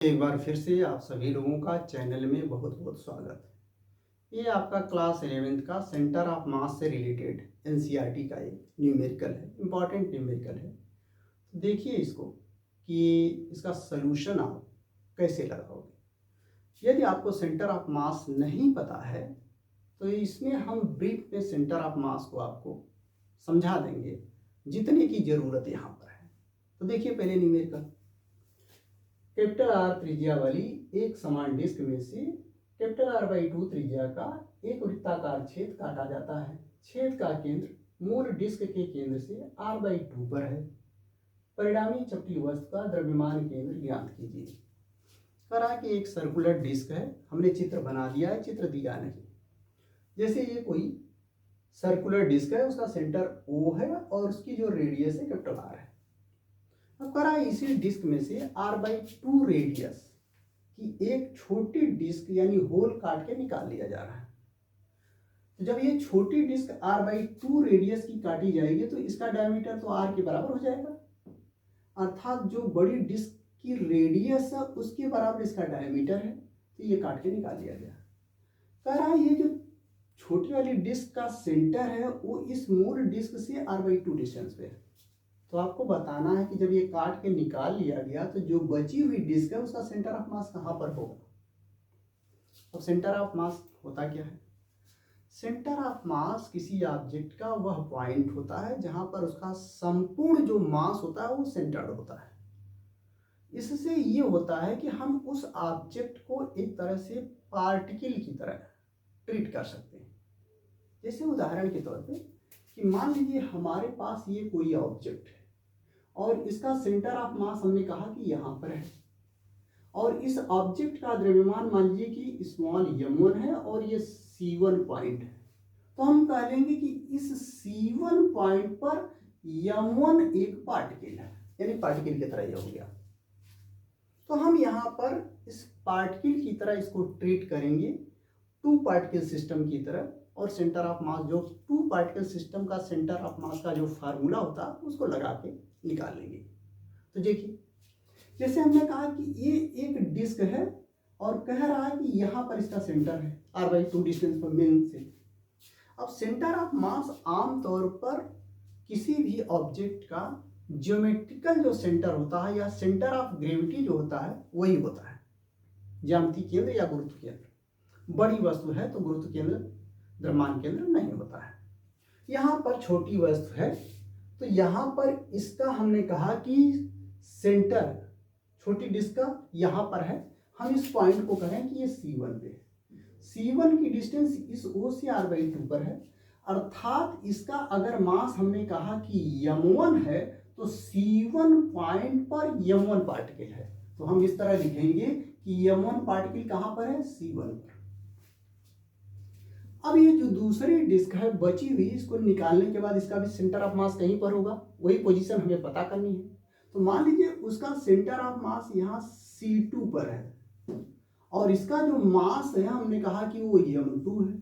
एक बार फिर से आप सभी लोगों का चैनल में बहुत बहुत स्वागत है। ये आपका क्लास 11th का सेंटर ऑफ मास से रिलेटेड एनसीईआरटी का एक न्यूमेरिकल है, इम्पॉर्टेंट न्यूमेरिकल है। तो देखिए इसको कि इसका सलूशन आप कैसे लगाओगे। यदि आपको सेंटर ऑफ मास नहीं पता है तो इसमें हम ब्रीफ में सेंटर ऑफ मास को आपको समझा देंगे जितने की ज़रूरत यहाँ पर है। तो देखिए पहले न्यूमेरिकल, कैपिटल आर त्रिज्या वाली एक समान डिस्क में से कैपिटल R/2 त्रिज्या का एक वृत्ताकार छेद काटा जाता है। छेद का केंद्र मूल डिस्क के केंद्र से R/2 पर है। परिणामी चपटी वस्तु का द्रव्यमान केंद्र ज्ञात कीजिए। करा कि एक सर्कुलर डिस्क है, हमने चित्र बना दिया है, चित्र दिया नहीं। जैसे ये कोई सर्कुलर डिस्क है, उसका सेंटर O है और उसकी जो रेडियस है कैपिटल R है। अब करा इसी डिस्क में से R/2 रेडियस की एक छोटी डिस्क यानी होल काट के निकाल लिया जा रहा है। तो जब ये छोटी डिस्क R/2 रेडियस की काटी जाएगी तो इसका डायमीटर तो R के बराबर हो जाएगा, अर्थात जो बड़ी डिस्क की रेडियस है उसके बराबर इसका डायमीटर है। तो ये काट के निकाल लिया गया। कह रहा है ये जो छोटी वाली डिस्क का सेंटर है वो इस मूल डिस्क से R/2 डिस्टेंस पे है। तो आपको बताना है कि जब ये काट के निकाल लिया गया तो जो बची हुई डिस्क है उसका सेंटर ऑफ मास कहाँ पर होगा। अब सेंटर ऑफ मास होता क्या है? सेंटर ऑफ मास किसी ऑब्जेक्ट का वह पॉइंट होता है जहां पर उसका संपूर्ण जो मास होता है वो सेंटर्ड होता है। इससे ये होता है कि हम उस ऑब्जेक्ट को एक तरह से पार्टिकल की तरह ट्रीट कर सकते हैं। जैसे उदाहरण के तौर पे कि मान लीजिए हमारे पास ये कोई ऑब्जेक्ट है और इसका सेंटर ऑफ मास हमने कहा कि यहाँ पर है और इस ऑब्जेक्ट का द्रव्यमान मान लीजिए कि स्मॉल m1 है और ये C1 पॉइंट है। तो हम कह लेंगे कि इस C1 पॉइंट पर m1 एक पार्टिकल है, यानी पार्टिकल की तरह ये हो गया। तो हम यहाँ पर इस पार्टिकल की तरह इसको ट्रीट करेंगे, टू पार्टिकल सिस्टम की तरह। और सेंटर ऑफ मास जो टू पार्टिकल सिस्टम का सेंटर ऑफ मास का जो फार्मूला होता है उसको लगा के निकाल लेंगे। तो देखिए जैसे हमने कहा कि ये एक डिस्क है और कह रहा है कि यहाँ पर इसका सेंटर है R/2 डिस्टेंस पर मेन से। अब सेंटर ऑफ मास आमतौर पर किसी भी ऑब्जेक्ट का ज्योमेट्रिकल जो सेंटर होता है या सेंटर ऑफ ग्रेविटी जो होता है वही होता है, ज्यामिति केंद्र या गुरुत्व केंद्र। बड़ी वस्तु है तो गुरुत्व केंद्र द्रव्यमान केंद्र नहीं होता है। यहाँ पर छोटी वस्तु है तो यहाँ पर इसका हमने कहा कि सेंटर छोटी डिस्क का यहाँ पर है। हम इस पॉइंट को कहें कि ये C1 पे है। C1 की डिस्टेंस इस O से R/2 पर है, अर्थात इसका अगर मास हमने कहा कि m1 है तो C1 पॉइंट पर m1 पार्टिकल है। तो हम इस तरह लिखेंगे कि m1 पार्टिकल कहाँ पर है? C1 पर। अब ये जो दूसरी डिस्क है बची हुई, इसको निकालने के बाद इसका भी सेंटर ऑफ मास कहीं पर होगा, वही पोजीशन हमें पता करनी है। तो मान लीजिए उसका सेंटर ऑफ मास यहाँ C2 पर है और इसका जो मास है हमने कहा कि वो m2 है,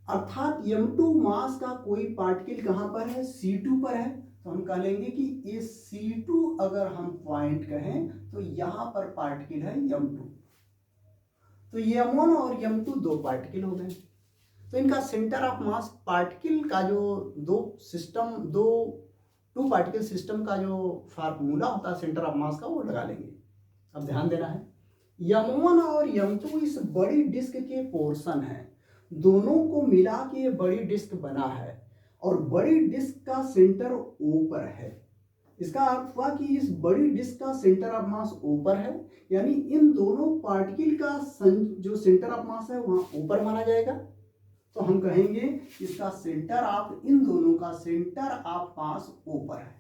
अर्थात m2 मास का कोई पार्टिकल कहाँ पर है? C2 पर है। तो हम कह लेंगे कि ये C2 अगर हम पॉइंट कहें तो यहाँ पर पार्टिकल है m2। तो m1 और m2 दो पार्टिकल हो गए। तो इनका सेंटर ऑफ मास पार्टिकल का जो दो टू पार्टिकल सिस्टम का जो फार्मूला होता है सेंटर ऑफ मास का वो लगा लेंगे। अब ध्यान देना है, m1 और m2 इस बड़ी डिस्क के पोर्शन है, दोनों को मिला के ये बड़ी डिस्क बना है और बड़ी डिस्क का सेंटर O पर है। इसका अर्थ हुआ कि इस बड़ी डिस्क का सेंटर ऑफ मास ऊपर है, यानी इन दोनों पार्टिकल का जो सेंटर ऑफ मास है वहां ऊपर माना जाएगा। तो हम कहेंगे इसका सेंटर ऑफ इन दोनों का सेंटर ऑफ मास ऊपर है।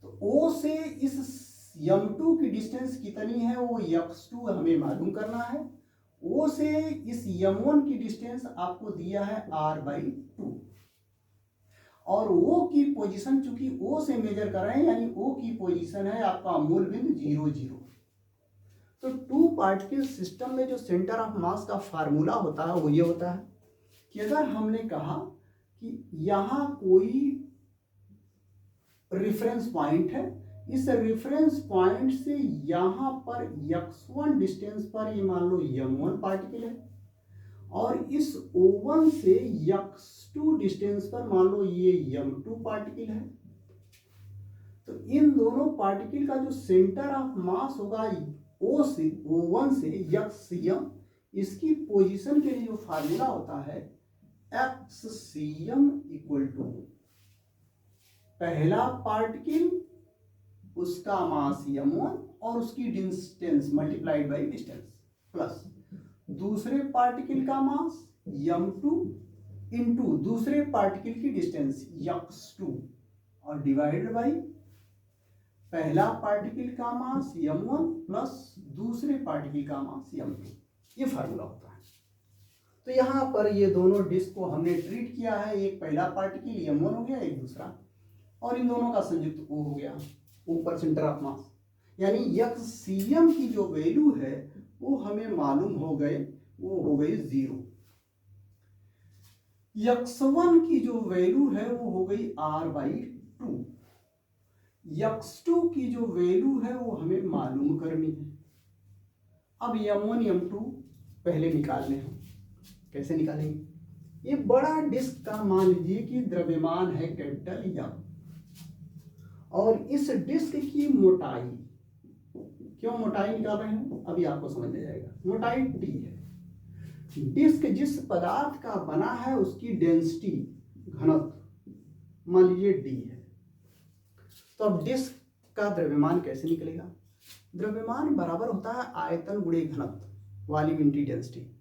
तो O से इस m2 की डिस्टेंस कितनी है वो x2 हमें मालूम करना है। O से इस m1 की डिस्टेंस आपको दिया है R/2 और O की पोजीशन चूंकि O से मेजर कर रहे हैं यानी O की पोजीशन है आपका मूल बिंदु 0 0। तो टू पार्टिकल सिस्टम में जो सेंटर ऑफ मास का फार्मूला होता है वो ये होता है कि अगर हमने कहा कि यहाँ कोई रेफरेंस पॉइंट है इस रेफरेंस पॉइंट से यहाँ पर x1 डिस्टेंस पर ये मान लो m1 पार्टिकल है, और इस O1 से x2 डिस्टेंस पर मान लो ये m2 पार्टिकल है। तो इन दोनों पार्टिकल का जो सेंटर ऑफ मास होगा O1 से xcm, इसकी पोजीशन के लिए जो फार्मूला होता है xcm इक्वल टू पहला पार्टिकल उसका मास m1 और उसकी distance multiplied by distance plus दूसरे पार्टिकल का मास m2 इंटू दूसरे पार्टिकल की डिस्टेंस x2 और डिवाइडेड बाई पहला पार्टिकल का मास m1 प्लस दूसरे पार्टिकल का मास m2। ये फार्मूला होता है। तो यहाँ पर ये दोनों डिस्क को हमने ट्रीट किया है, एक पहला पार्टिकल m1 हो गया, एक दूसरा, और इन दोनों का संयुक्त O हो गया, ऊपर सेंटर ऑफ मास। यानी xcm की जो वैल्यू है वो हमें मालूम हो गए, वो हो गई 0। x1 की जो वैल्यू है वो हो गई r/2। x2 की जो वैल्यू है वो हमें मालूम करनी है। अब m1 m2 पहले निकालने हैं। कैसे निकालेंगे? ये बड़ा डिस्क का मान लीजिए कि द्रव्यमान है कैपिटल M, और इस डिस्क की मोटाई, क्यों मोटाई निकाल रहे हैं अभी आपको समझ में जाएगा, मोटाई T है। डिस्क जिस पदार्थ का बना है उसकी डेंसिटी घनत्व मान लीजिए D है। तो अब डिस्क का द्रव्यमान कैसे निकलेगा? द्रव्यमान बराबर होता है आयतन गुणे घनत्व, वॉल्यूम इंटू डेंसिटी।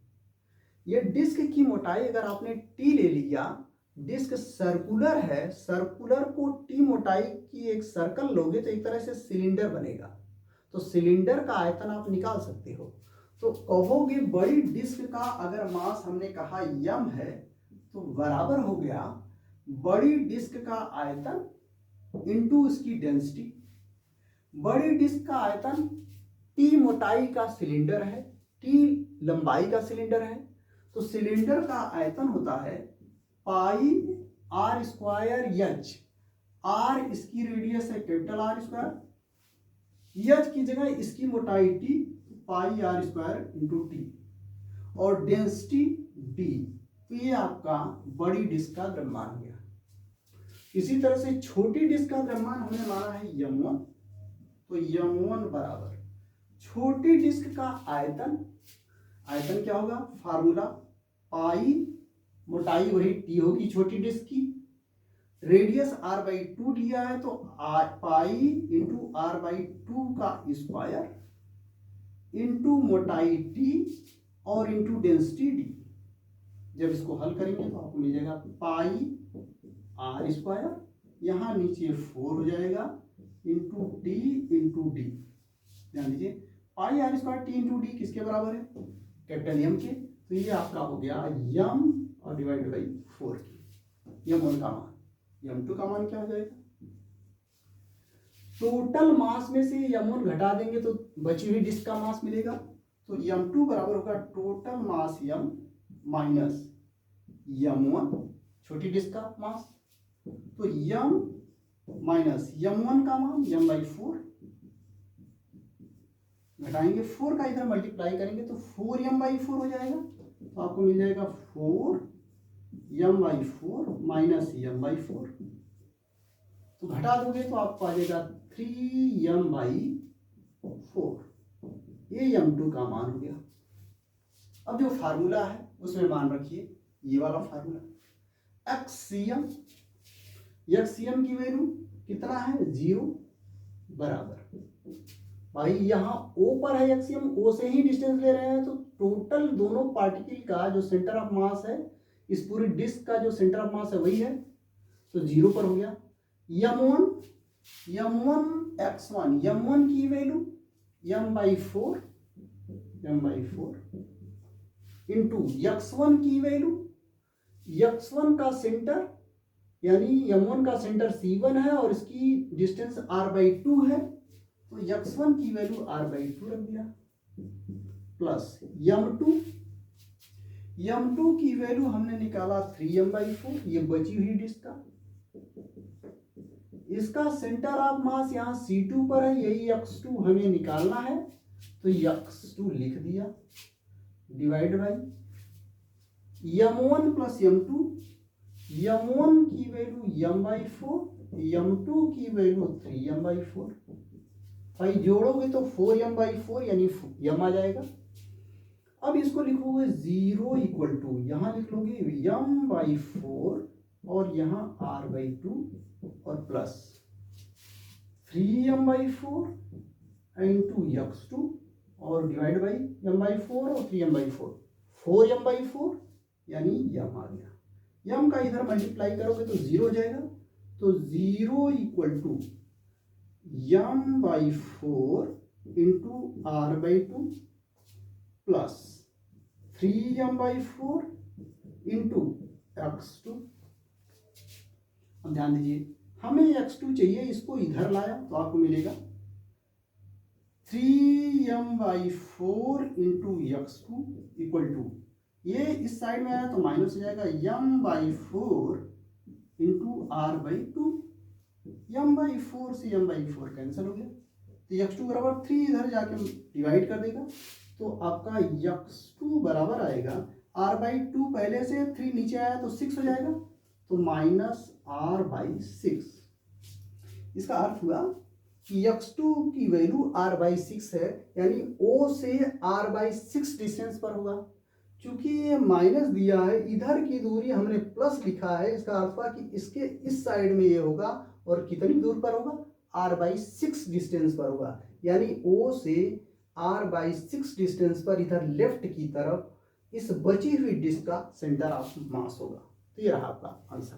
ये डिस्क की मोटाई अगर आपने T ले लिया, डिस्क सर्कुलर है, सर्कुलर को T मोटाई की एक सर्कल लोगे तो एक तरह से सिलेंडर बनेगा। तो सिलेंडर का आयतन आप निकाल सकते हो। तो कहोगे बड़ी डिस्क का अगर मास हमने कहा m है तो बराबर हो गया बड़ी डिस्क का आयतन इंटू इसकी डेंसिटी। बड़ी डिस्क का आयतन T मोटाई का सिलेंडर है, T लंबाई का सिलेंडर है, तो सिलेंडर का आयतन होता है पाई r स्क्वायर h। r इसकी रेडियस है कैपिटल R स्क्वायर, h की जगह इसकी मोटाई T, पाई r स्क्वायर इंटू T, और डेंसिटी D। तो ये आपका बड़ी डिस्क का द्रव्यमान हो गया। इसी तरह से छोटी डिस्क का द्रव्यमान हमने माना है m1, तो m1 बराबर छोटी डिस्क का आयतन, आयतन क्या होगा? फार्मूला पाई, मोटाई वही T होगी छोटी डिस्क की, रेडियस r/2 दिया है तो पाई इंटू r/2 का स्क्वायर इंटू मोटाई T और इंटू डेंसिटी D। जब इसको हल करेंगे तो आपको मिल जाएगा पाई r स्क्वायर, यहाँ नीचे 4 हो जाएगा, इंटू T इंटू D। ध्यान दीजिए पाई r square T into D किसके बराबर है? कैपिटल M के। तो ये आपका हो गया m और डिवाइड बाई 4 की। m1 का मान, m2 का मान क्या हो जाएगा? टोटल मास में से m1 घटा देंगे तो बची हुई डिस्क का मास मिलेगा। तो m2 बराबर होगा total mass m minus m1 छोटी डिस्क का मास। तो m माइनस m1 का मान m/4 घटाएंगे, 4 का इधर मल्टीप्लाई करेंगे तो 4m/4 हो जाएगा। तो आपको मिल जाएगा 4m/4 माइनस m/4। तो घटा दोगे तो आपको आ जाएगा 3m/4। ये m2 का मान हो गया। अब जो फार्मूला है उसमें मान रखिए ये वाला फार्मूला xcm, xcm की वैल्यू कितना है? 0 बराबर भाई यहाँ O पर है xcm, O से ही डिस्टेंस ले रहे हैं तो टोटल दोनों पार्टिकल का जो सेंटर ऑफ मास है, इस पूरी डिस्क का जो सेंटर ऑफ मास है वही है, तो 0 पर हो गया। m1 x1, m1 की वैल्यू m/4 इंटू x1 की वैल्यू, x1 का सेंटर यानी m1 का सेंटर C1 है और इसकी डिस्टेंस r/2 है, तो x1 की वैल्यू r/2 रख दिया, प्लस m2 की वैल्यू हमने निकाला 3m/4, ये बची हुई डिस्क का, इसका सेंटर ऑफ मास यहाँ C2 पर है, यही x2 हमें निकालना है, तो x2 लिख दिया divide by m1 plus m2, m1 की वैल्यू m/4, m2 की वैल्यू 3m/4। भाई जोड़ोगे तो 4m/4 यानी m आ जाएगा। अब इसको लिखोगे 0 इक्वल टू, यहाँ लिख लोगे m/4 और यहाँ r/2 और प्लस 3m/4 इंटू x2 और डिवाइड बाई m/4 और 3m/4, 4m/4 यानी m आ गया। m का इधर मल्टीप्लाई करोगे तो 0 हो जाएगा, तो 0 equal to m/4 into r/2 plus 3m/4 into x2। अब ध्यान दीजिए, हमें x2 चाहिए, इसको इधर लाया तो आपको मिलेगा 3m/4 into x2 equal to, ये इस साइड में आया तो माइनस हो जाएगा m/4 इंटू r/2, m/4 से m/4 कैंसिल हो गया, तो x2 बराबर 3 इधर जाके डिवाइड कर देगा, तो आपका x2 बराबर आएगा r/2, पहले से 3 नीचे आया तो 6 हो जाएगा, तो माइनस r/6। इसका अर्थ हुआ कि x2 की वैल्यू r/6 है, यानी O से r/6 डिस्टेंस पर होगा। चूंकि ये माइनस दिया है, इधर की दूरी हमने प्लस लिखा है, इसका अर्थ हुआ कि इसके इस साइड में ये होगा और कितनी दूर पर होगा, r/6 डिस्टेंस पर होगा, यानी O से r/6 डिस्टेंस पर इधर लेफ्ट की तरफ इस बची हुई डिस्क का सेंटर ऑफ मास होगा। तो ये रहा आपका आंसर।